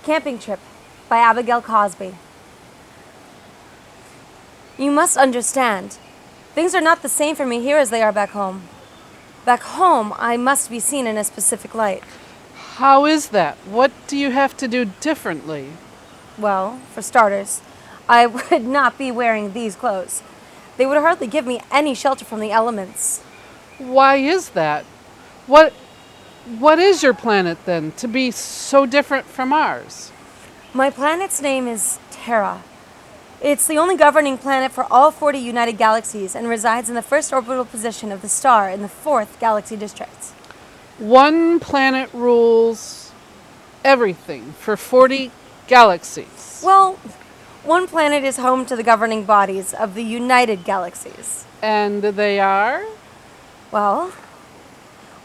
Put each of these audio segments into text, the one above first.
Camping Trip by Abigail Cozby. You must understand, things are not the same for me here as they are back home. Back home, I must be seen in a specific light. How is that? What do you have to do differently? Well, for starters, I would not be wearing these clothes. They would hardly give me any shelter from the elements. Why is that? What what is your planet then to be so different from ours? My planet's name is Terra. It's the only governing planet for all 40 United Galaxies and resides in the first orbital position of the star in the 4th galaxy district. One planet rules everything for 40 galaxies. Well, one planet is home to the governing bodies of the United Galaxies. And they are? Well,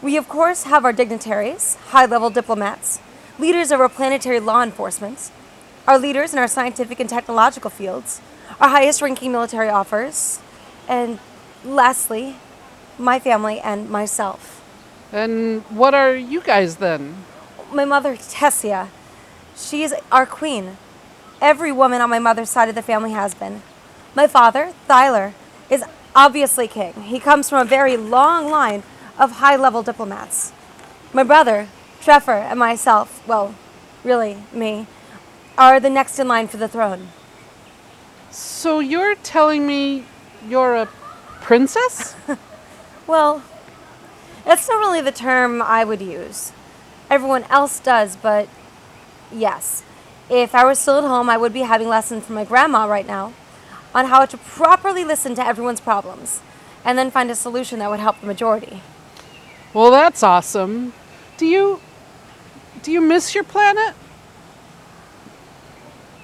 we of course have our dignitaries, high-level diplomats, leaders of our planetary law enforcement, our leaders in our scientific and technological fields, our highest-ranking military officers, and lastly, my family and myself. And what are you guys then? My mother, Tessia, she is our queen. Every woman on my mother's side of the family has been. My father, Thyler, is obviously king. He comes from a very long line of high-level diplomats. My brother, Trevor, and myself, well, really, me, are the next in line for the throne. So you're telling me you're a princess? Well, that's not really the term I would use. Everyone else does, but yes. If I were still at home, I would be having lessons from my grandma right now on how to properly listen to everyone's problems and then find a solution that would help the majority. Well, that's awesome. Do you miss your planet?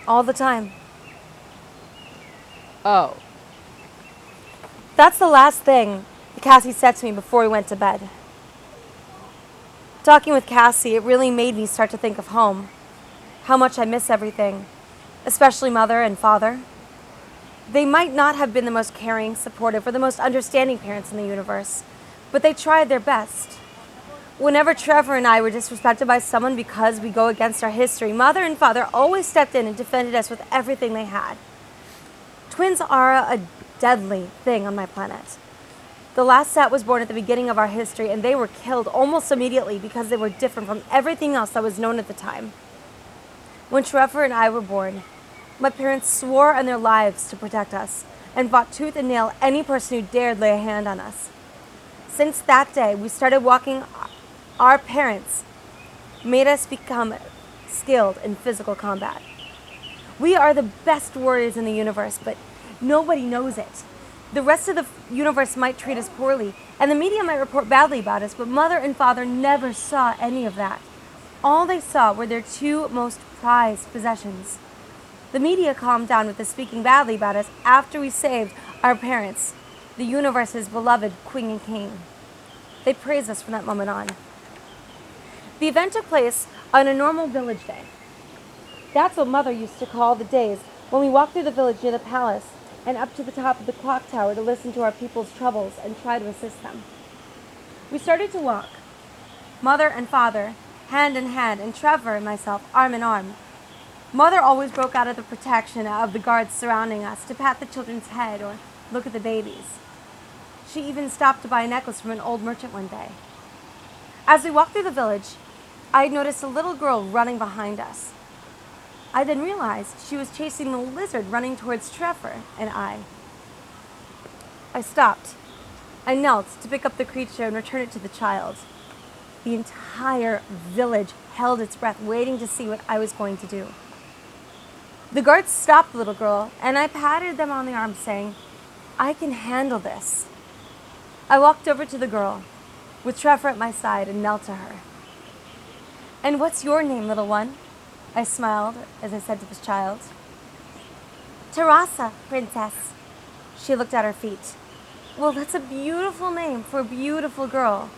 All the time. Oh. That's the last thing Cassie said to me before we went to bed. Talking with Cassie, it really made me start to think of home. How much I miss everything, especially mother and father. They might not have been the most caring, supportive, or the most understanding parents in the universe, but they tried their best. Whenever Trevor and I were disrespected by someone because we go against our history, mother and father always stepped in and defended us with everything they had. Twins are a deadly thing on my planet. The last set was born at the beginning of our history, and they were killed almost immediately because they were different from everything else that was known at the time. When Trevor and I were born, my parents swore on their lives to protect us and fought tooth and nail any person who dared lay a hand on us. Since that day, we started walking. Our parents made us become skilled in physical combat. We are the best warriors in the universe, but nobody knows it. The rest of the universe might treat us poorly, and the media might report badly about us, but mother and father never saw any of that. All they saw were their two most prized possessions. The media calmed down with the speaking badly about us after we saved our parents, the universe's beloved queen and king. They praised us from that moment on. The event took place on a normal village day. That's what Mother used to call the days when we walked through the village near the palace and up to the top of the clock tower to listen to our people's troubles and try to assist them. We started to walk, Mother and Father, hand in hand, and Trevor and myself, arm in arm. Mother always broke out of the protection of the guards surrounding us to pat the children's head or look at the babies. She even stopped to buy a necklace from an old merchant one day. As we walked through the village, I noticed a little girl running behind us. I then realized she was chasing the lizard running towards Trevor and I. I stopped. I knelt to pick up the creature and return it to the child. The entire village held its breath, waiting to see what I was going to do. The guards stopped the little girl, and I patted them on the arm, saying, "I can handle this." I walked over to the girl, with Trevor at my side, and knelt to her. "And what's your name, little one?" I smiled as I said to the child. "Terasa, princess." She looked at her feet. "Well, that's a beautiful name for a beautiful girl."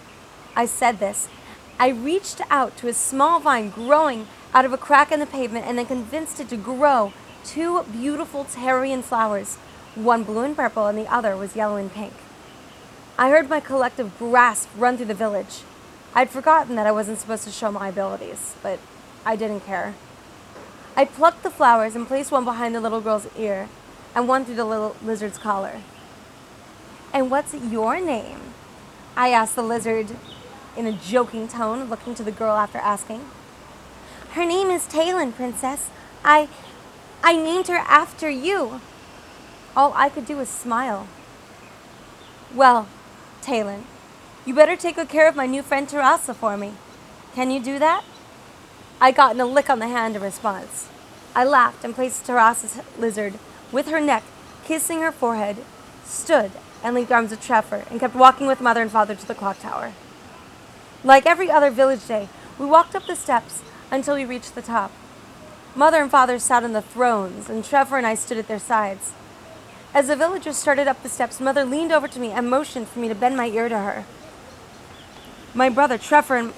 I said this. I reached out to a small vine growing out of a crack in the pavement and then convinced it to grow two beautiful Tyrian flowers. One blue and purple and the other was yellow and pink. I heard my collective grasp run through the village. I'd forgotten that I wasn't supposed to show my abilities, but I didn't care. I plucked the flowers and placed one behind the little girl's ear and one through the little lizard's collar. "And what's your name?" I asked the lizard in a joking tone, looking to the girl after asking. "Her name is Talon, Princess. I named her after you." All I could do was smile. "Well, Talon, you better take good care of my new friend Teresa for me. Can you do that?" I got a lick on the hand in response. I laughed and placed Teresa's lizard with her neck kissing her forehead, stood and linked arms with Trevor, and kept walking with Mother and Father to the clock tower. Like every other village day, we walked up the steps until we reached the top. Mother and Father sat on the thrones, and Trevor and I stood at their sides. As the villagers started up the steps, Mother leaned over to me and motioned for me to bend my ear to her. My brother Trevor and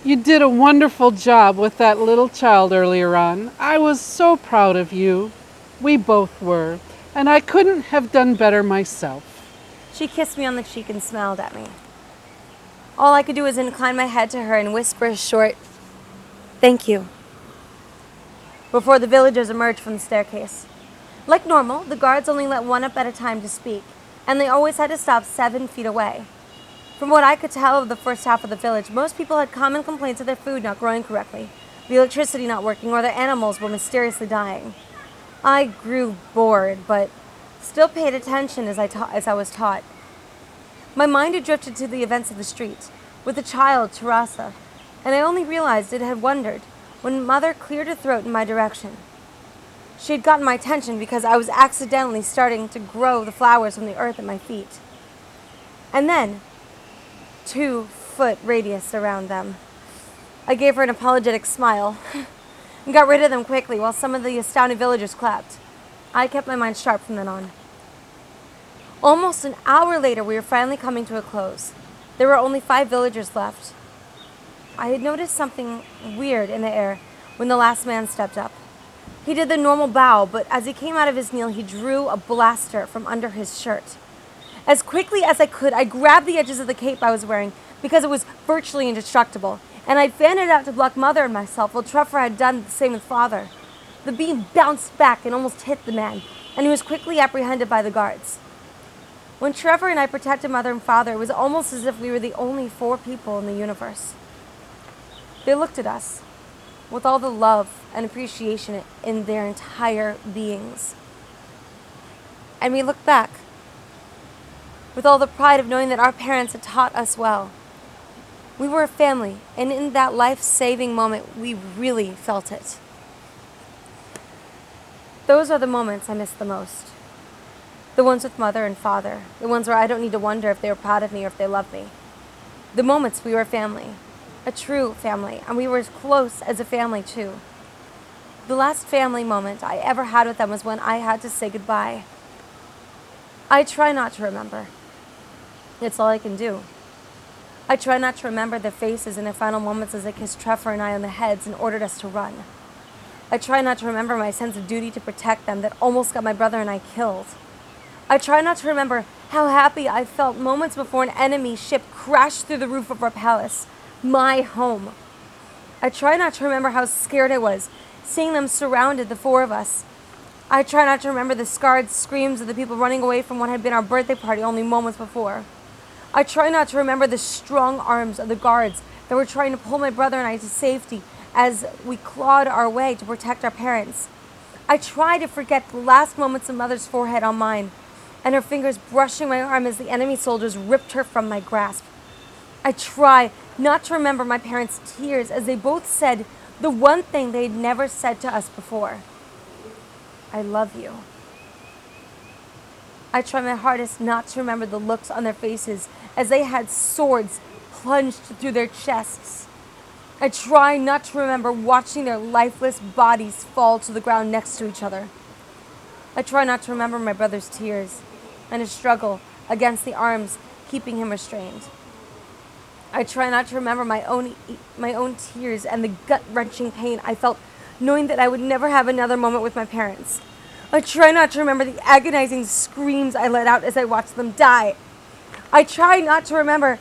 You did a wonderful job with that little child earlier on. I was so proud of you. We both were. And I couldn't have done better myself. She kissed me on the cheek and smiled at me. All I could do was incline my head to her and whisper a short, "Thank you," before the villagers emerged from the staircase. Like normal, the guards only let one up at a time to speak, and they always had to stop 7 feet away. From what I could tell of the first half of the village, most people had common complaints of their food not growing correctly, the electricity not working, or their animals were mysteriously dying. I grew bored, but still paid attention as I was taught. My mind had drifted to the events of the street, with the child, Teresa, and I only realized it had wandered when Mother cleared her throat in my direction. She had gotten my attention because I was accidentally starting to grow the flowers from the earth at my feet. And then, 2-foot radius around them. I gave her an apologetic smile and got rid of them quickly while some of the astounded villagers clapped. I kept my mind sharp from then on. Almost an hour later, we were finally coming to a close. There were only 5 villagers left. I had noticed something weird in the air when the last man stepped up. He did the normal bow, but as he came out of his kneel, he drew a blaster from under his shirt. As quickly as I could, I grabbed the edges of the cape I was wearing because it was virtually indestructible, and I fanned it out to block Mother and myself while Trevor had done the same with Father. The beam bounced back and almost hit the man, and he was quickly apprehended by the guards. When Trevor and I protected Mother and Father, it was almost as if we were the only 4 people in the universe. They looked at us with all the love and appreciation in their entire beings. And we looked back with all the pride of knowing that our parents had taught us well. We were a family, and in that life-saving moment, we really felt it. Those are the moments I miss the most. The ones with Mother and Father. The ones where I don't need to wonder if they were proud of me or if they loved me. The moments we were a family. A true family, and we were as close as a family, too. The last family moment I ever had with them was when I had to say goodbye. I try not to remember. It's all I can do. I try not to remember their faces in their final moments as they kissed Trevor and I on the heads and ordered us to run. I try not to remember my sense of duty to protect them that almost got my brother and I killed. I try not to remember how happy I felt moments before an enemy ship crashed through the roof of our palace, my home. I try not to remember how scared I was, seeing them surrounded, the 4 of us. I try not to remember the scarred screams of the people running away from what had been our birthday party only moments before. I try not to remember the strong arms of the guards that were trying to pull my brother and I to safety as we clawed our way to protect our parents. I try to forget the last moments of Mother's forehead on mine, and her fingers brushing my arm as the enemy soldiers ripped her from my grasp. I try not to remember my parents' tears as they both said the one thing they'd never said to us before. I love you. I try my hardest not to remember the looks on their faces as they had swords plunged through their chests. I try not to remember watching their lifeless bodies fall to the ground next to each other. I try not to remember my brother's tears and his struggle against the arms keeping him restrained. I try not to remember my own tears and the gut-wrenching pain I felt knowing that I would never have another moment with my parents. I try not to remember the agonizing screams I let out as I watched them die. I try not to remember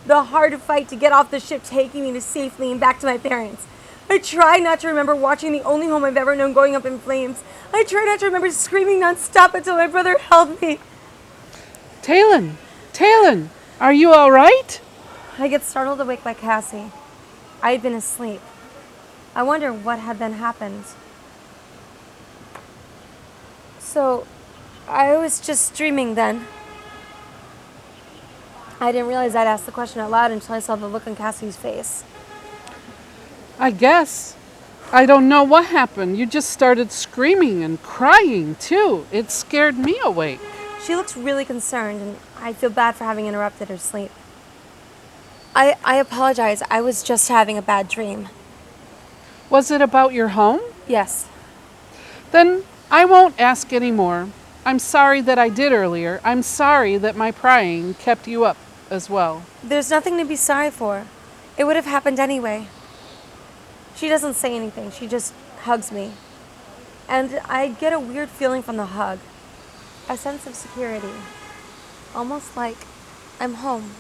the hard fight to get off the ship taking me to safely and back to my parents. I try not to remember watching the only home I've ever known going up in flames. I try not to remember screaming nonstop until my brother held me. Talon, are you all right? I get startled awake by Cassie. I had been asleep. I wonder what had then happened. So, I was just dreaming then. I didn't realize I'd asked the question out loud until I saw the look on Cassie's face. I guess. I don't know what happened. You just started screaming and crying, too. It scared me awake. She looks really concerned, and I feel bad for having interrupted her sleep. I apologize. I was just having a bad dream. Was it about your home? Yes. Then I won't ask any more. I'm sorry that I did earlier. I'm sorry that my prying kept you up as well. There's nothing to be sorry for. It would have happened anyway. She doesn't say anything. She just hugs me. And I get a weird feeling from the hug. A sense of security. Almost like I'm home.